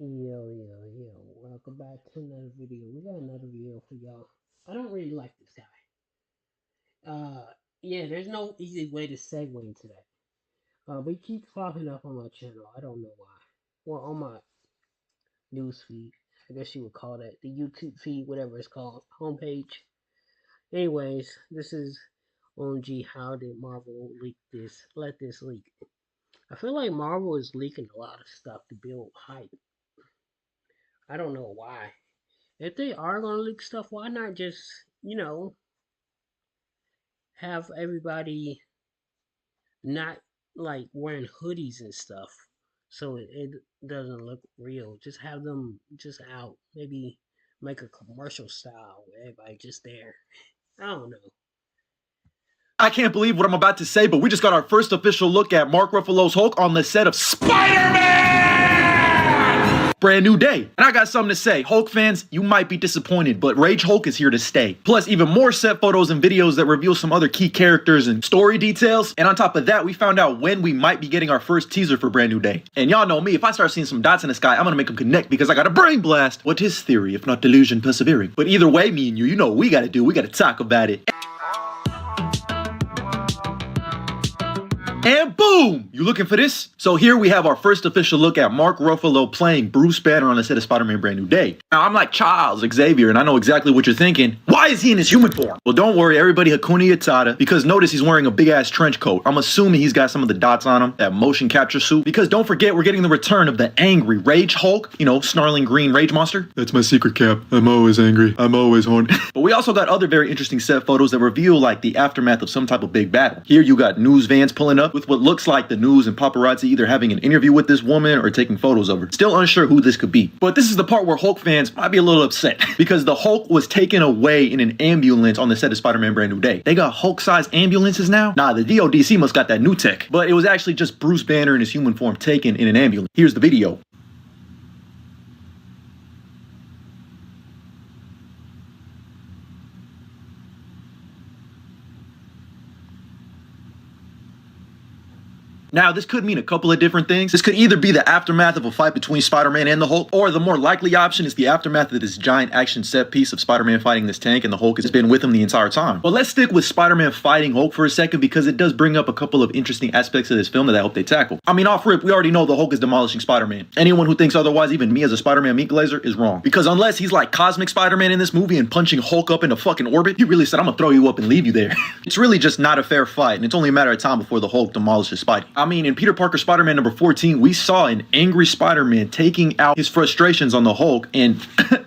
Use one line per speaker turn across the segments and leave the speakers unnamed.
Yo, welcome back to another video. We got another video for y'all. I don't really like this guy. Yeah, there's no easy way to segue into that. But he keeps popping up on my channel. I don't know why. Well, on my news feed. I guess you would call that the YouTube feed, whatever it's called, homepage. Anyways, this is OMG. How did Marvel leak this? Let this leak. I feel like Marvel is leaking a lot of stuff to build hype. I don't know why. If they are gonna leak stuff, why not just, have everybody not like wearing hoodies and stuff so it doesn't look real. Just have them just out. Maybe make a commercial style where everybody just there. I don't know.
I can't believe what I'm about to say, but we just got our first official look at Mark Ruffalo's Hulk on the set of Spider-Man! Brand new day. And I got something to say. Hulk fans, you might be disappointed, but Rage Hulk is here to stay. Plus, even more set photos and videos that reveal some other key characters and story details. And on top of that, we found out when we might be getting our first teaser for Brand New Day. And y'all know me, if I start seeing some dots in the sky, I'm gonna make them connect because I got a brain blast. What is theory, if not delusion persevering? But either way, me and you know what we gotta do. We gotta talk about it. And boom! You looking for this? So here we have our first official look at Mark Ruffalo playing Bruce Banner on the set of Spider-Man Brand New Day. Now I'm like Charles Xavier and I know exactly what you're thinking. Why is he in his human form? Well, don't worry, everybody Hakuna Matata, because notice he's wearing a big ass trench coat. I'm assuming he's got some of the dots on him, that motion capture suit. Because don't forget, we're getting the return of the angry Rage Hulk, you know, snarling green rage monster. That's my secret, Cap. I'm always angry. I'm always horny. But we also got other very interesting set photos that reveal like the aftermath of some type of big battle. Here you got news vans pulling up with what looks like the news and paparazzi either having an interview with this woman or taking photos of her. Still unsure who this could be. But this is the part where Hulk fans might be a little upset because the Hulk was taken away in an ambulance on the set of Spider-Man Brand New Day. They got Hulk-sized ambulances now? Nah, the DODC must got that new tech. But it was actually just Bruce Banner in his human form taken in an ambulance. Here's the video. Now, this could mean a couple of different things. This could either be the aftermath of a fight between Spider-Man and the Hulk, or the more likely option is the aftermath of this giant action set piece of Spider-Man fighting this tank and the Hulk has been with him the entire time. But let's stick with Spider-Man fighting Hulk for a second because it does bring up a couple of interesting aspects of this film that I hope they tackle. I mean, off rip, we already know the Hulk is demolishing Spider-Man. Anyone who thinks otherwise, even me as a Spider-Man meat glazer, is wrong. Because unless he's like Cosmic Spider-Man in this movie and punching Hulk up into fucking orbit, he really said, I'm gonna throw you up and leave you there. It's really just not a fair fight, and it's only a matter of time before the Hulk demolishes Spidey. I mean, in Peter Parker Spider-Man number 14, we saw an angry Spider-Man taking out his frustrations on the Hulk, and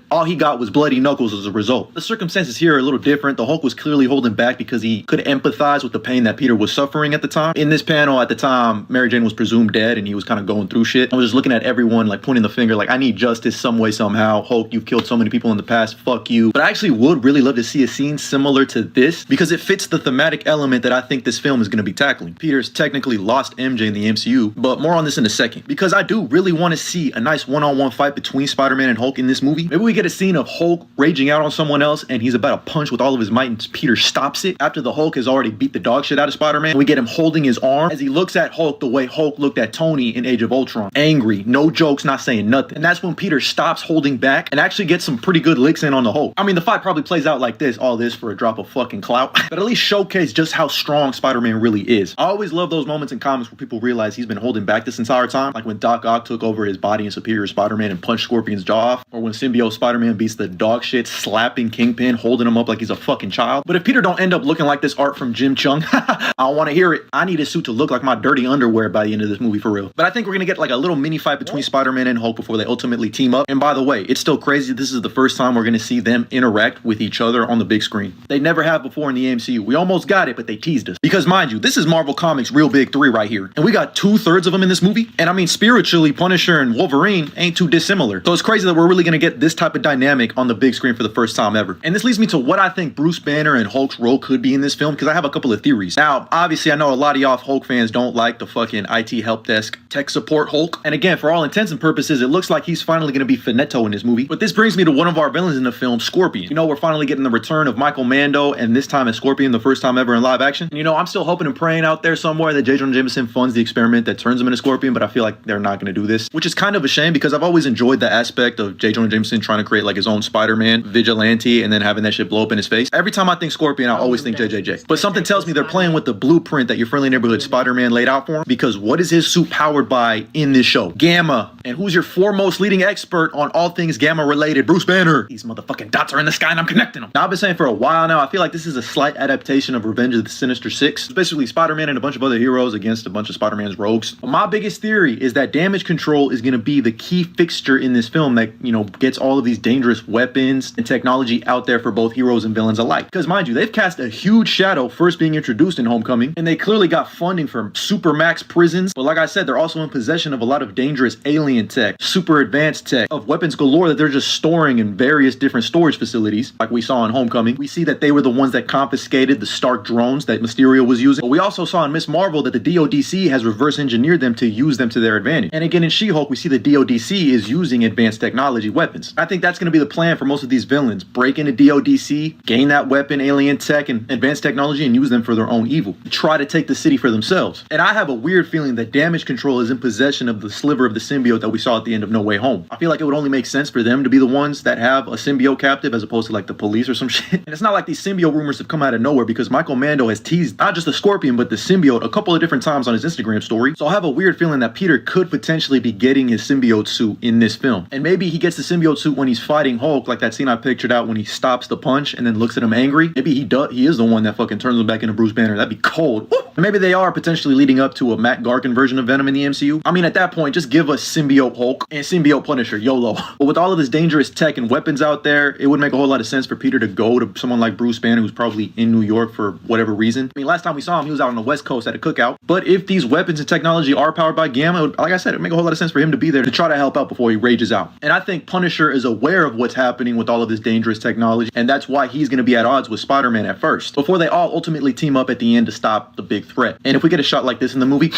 all he got was bloody knuckles as a result. The circumstances here are a little different. The Hulk was clearly holding back because he could empathize with the pain that Peter was suffering at the time. In this panel at the time, Mary Jane was presumed dead and he was kind of going through shit. I was just looking at everyone like pointing the finger like, I need justice some way, somehow. Hulk, you've killed so many people in the past. Fuck you. But I actually would really love to see a scene similar to this because it fits the thematic element that I think this film is going to be tackling. Peter's technically lost MJ in the MCU, but more on this in a second because I do really want to see a nice one-on-one fight between Spider-Man and Hulk in this movie. Maybe we get a scene of Hulk raging out on someone else and he's about to punch with all of his might and Peter stops it after the Hulk has already beat the dog shit out of Spider-Man. We get him holding his arm as he looks at Hulk the way Hulk looked at Tony in Age of Ultron. Angry, no jokes, not saying nothing. And that's when Peter stops holding back and actually gets some pretty good licks in on the Hulk. I mean, the fight probably plays out like this, all this for a drop of fucking clout, but at least showcase just how strong Spider-Man really is. I always love those moments in comics where people realize he's been holding back this entire time, like when Doc Ock took over his body in Superior Spider-Man and punched Scorpion's jaw off, or when Symbiote Spider-Man beats the dog shit slapping Kingpin, holding him up like he's a fucking child. But if Peter don't end up looking like this art from Jim Chung, I don't want to hear it. I need his suit to look like my dirty underwear by the end of this movie for real. But I think we're gonna get like a little mini fight between Spider-Man and Hulk before they ultimately team up. And by the way, it's still crazy. This is the first time we're gonna see them interact with each other on the big screen. They never have before in the MCU. We almost got it, but they teased us. Because mind you, this is Marvel Comics' real big three right here. And we got 2/3 of them in this movie. And I mean, spiritually, Punisher and Wolverine ain't too dissimilar. So it's crazy that we're really gonna get this type of dynamic on the big screen for the first time ever. And this leads me to what I think Bruce Banner and Hulk's role could be in this film, because I have a couple of theories. Now, obviously, I know a lot of y'all Hulk fans don't like the fucking IT help desk tech support Hulk. And again, for all intents and purposes, it looks like he's finally going to be finito in this movie. But this brings me to one of our villains in the film, Scorpion. You know, we're finally getting the return of Michael Mando, and this time as Scorpion, the first time ever in live action. And, you know, I'm still hoping and praying out there somewhere that J. Jonah Jameson funds the experiment that turns him into Scorpion, but I feel like they're not going to do this, which is kind of a shame because I've always enjoyed the aspect of J. Jonah Jameson trying to create like his own Spider-Man vigilante and then having that shit blow up in his face. Every time I think Scorpion, I always think JJJ. But something tells me they're playing with the blueprint that your friendly neighborhood Spider-Man laid out for him, because what is his suit powered by in this show? Gamma. And who's your foremost leading expert on all things Gamma related? Bruce Banner. These motherfucking dots are in the sky and I'm connecting them. Now, I've been saying for a while now, I feel like this is a slight adaptation of Revenge of the Sinister Six. It's basically Spider-Man and a bunch of other heroes against a bunch of Spider-Man's rogues. But my biggest theory is that damage control is going to be the key fixture in this film that, you know, gets all of these dangerous weapons and technology out there for both heroes and villains alike. Because mind you, they've cast a huge shadow first being introduced in Homecoming, and they clearly got funding from supermax prisons. But like I said, they're also in possession of a lot of dangerous alien tech, super advanced tech, of weapons galore that they're just storing in various different storage facilities. Like we saw in Homecoming, we see that they were the ones that confiscated the Stark drones that Mysterio was using. But we also saw in Ms. Marvel that the DODC has reverse engineered them to use them to their advantage. And again, in She-Hulk, we see the DODC is using advanced technology weapons. I think that's going to be the plan for most of these villains. Break into DODC, gain that weapon, alien tech, and advanced technology, and use them for their own evil. Try to take the city for themselves. And I have a weird feeling that Damage Control is in possession of the sliver of the symbiote that we saw at the end of No Way Home. I feel like it would only make sense for them to be the ones that have a symbiote captive as opposed to like the police or some shit. And it's not like these symbiote rumors have come out of nowhere, because Michael Mando has teased not just the Scorpion but the symbiote a couple of different times on his Instagram story. So I have a weird feeling that Peter could potentially be getting his symbiote suit in this film. And maybe he gets the symbiote suit when he's fighting Hulk, like that scene I pictured out when he stops the punch and then looks at him angry. Maybe he is the one that fucking turns him back into Bruce Banner. That'd be cold. Woo! And maybe they are potentially leading up to a Matt Garkin version of Venom in the MCU. I mean, at that point, just give us symbiote Hulk and symbiote Punisher, YOLO. But with all of this dangerous tech and weapons out there, it would make a whole lot of sense for Peter to go to someone like Bruce Banner, who's probably in New York for whatever reason. I mean, last time we saw him, he was out on the West Coast at a cookout. But if these weapons and technology are powered by Gamma, like I said, it would make a whole lot of sense for him to be there to try to help out before he rages out. And I think Punisher is aware of what's happening with all of this dangerous technology, and that's why he's going to be at odds with Spider-Man at first, before they all ultimately team up at the end to stop the big threat. And if we get a shot like this in the movie,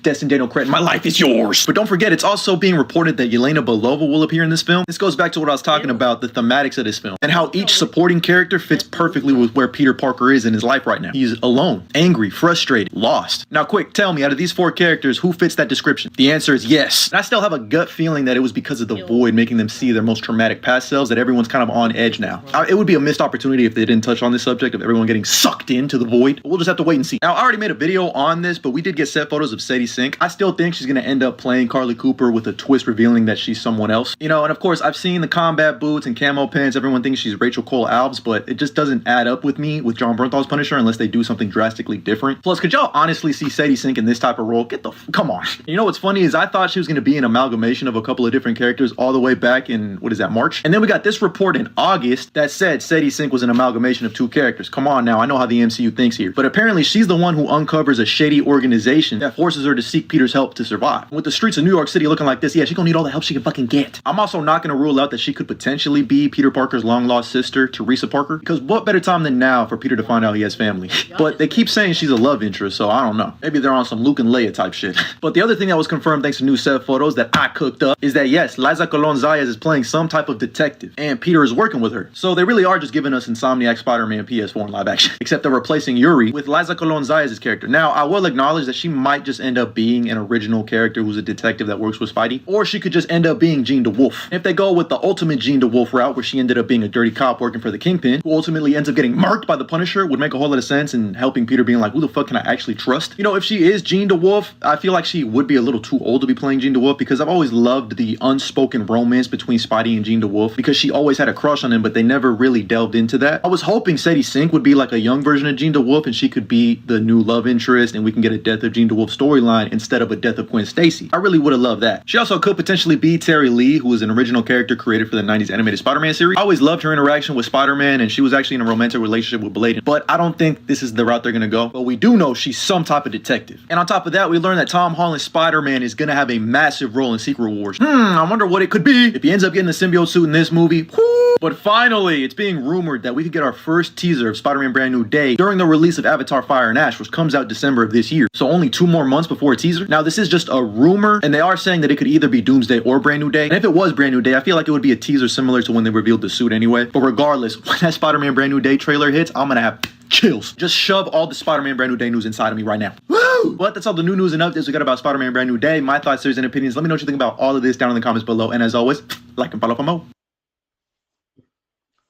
Destin Daniel Cretton, my life is yours. But don't forget, it's also being reported that Yelena Belova will appear in this film. This goes back to what I was talking about, the thematics of this film, and how each supporting character fits perfectly with where Peter Parker is in his life right now. He's alone, angry, frustrated, lost. Now quick, tell me, out of these four characters, who fits that description? The answer is yes. And I still have a gut feeling that it was because of the void making them see their most traumatic past selves that everyone's kind of on edge now. It would be a missed opportunity if they didn't touch on this subject of everyone getting sucked into the void. But we'll just have to wait and see. Now, I already made a video on this, but we did get set photos of Sadie Sink. I still think she's going to end up playing Carly Cooper with a twist revealing that she's someone else. You know, and of course, I've seen the combat boots and camo pants. Everyone thinks she's Rachel Cole Alves, but it just doesn't add up with me with John Bernthal's Punisher unless they do something drastically different. Plus, could y'all honestly see Sadie Sink in this type of role? Come on. You know what's funny is I thought she was going to be an amalgamation of a couple of different characters all the way back in, what is that, March? And then we got this report in August that said Sadie Sink was an amalgamation of two characters. Come on now, I know how the MCU thinks here. But apparently she's the one who uncovers a shady organization that forces her to seek Peter's help to survive. With the streets of New York City looking like this, yeah, she's gonna need all the help she can fucking get. I'm also not gonna rule out that she could potentially be Peter Parker's long-lost sister, Teresa Parker, because what better time than now for Peter to find out he has family? But they keep saying she's a love interest, so I don't know. Maybe they're on some Luke and Leia type shit. But the other thing that was confirmed thanks to new set photos that I cooked up is that yes, Liza Colon Zayas is playing some type of detective, and Peter is working with her. So they really are just giving us Insomniac Spider-Man PS4 in live action, except they're replacing Yuri with Liza Colon Zayas' character. Now, I will acknowledge that she might just end up being an original character who's a detective that works with Spidey, or she could just end up being Jean DeWolf. If they go with the ultimate Jean DeWolf route, where she ended up being a dirty cop working for the Kingpin, who ultimately ends up getting marked by the Punisher, would make a whole lot of sense in helping Peter being like, who the fuck can I actually trust? You know, if she is Jean DeWolf, I feel like she would be a little too old to be playing Jean DeWolf, because I've always loved the unspoken romance between Spidey and Jean DeWolf, because she always had a crush on him, but they never really delved into that. I was hoping Sadie Sink would be like a young version of Jean DeWolf, and she could be the new love interest, and we can get a Death of Jean DeWolf storyline storyline instead of a death of Gwen Stacy. I really would have loved that. She also could potentially be Terry Lee, who was an original character created for the 90s animated Spider-Man series. I always loved her interaction with Spider-Man, and she was actually in a romantic relationship with Blade, but I don't think this is the route they're gonna go. But we do know she's some type of detective. And on top of that, we learned that Tom Holland's Spider-Man is gonna have a massive role in Secret Wars. I wonder what it could be. If he ends up getting the symbiote suit in this movie, whoo! But finally, it's being rumored that we could get our first teaser of Spider-Man Brand New Day during the release of Avatar Fire and Ash, which comes out December of this year. So only 2 more months before a teaser. Now, this is just a rumor, and they are saying that it could either be Doomsday or Brand New Day. And if it was Brand New Day, I feel like it would be a teaser similar to when they revealed the suit anyway. But regardless, when that Spider-Man Brand New Day trailer hits, I'm gonna have chills. Just shove all the Spider-Man Brand New Day news inside of me right now. Woo! But that's all the new news and updates we got about Spider-Man Brand New Day. My thoughts, theories, and opinions. Let me know what you think about all of this down in the comments below. And as always, like and follow for more.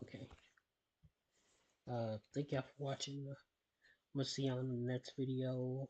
Okay. Thank y'all for watching. We'll see you on the next video.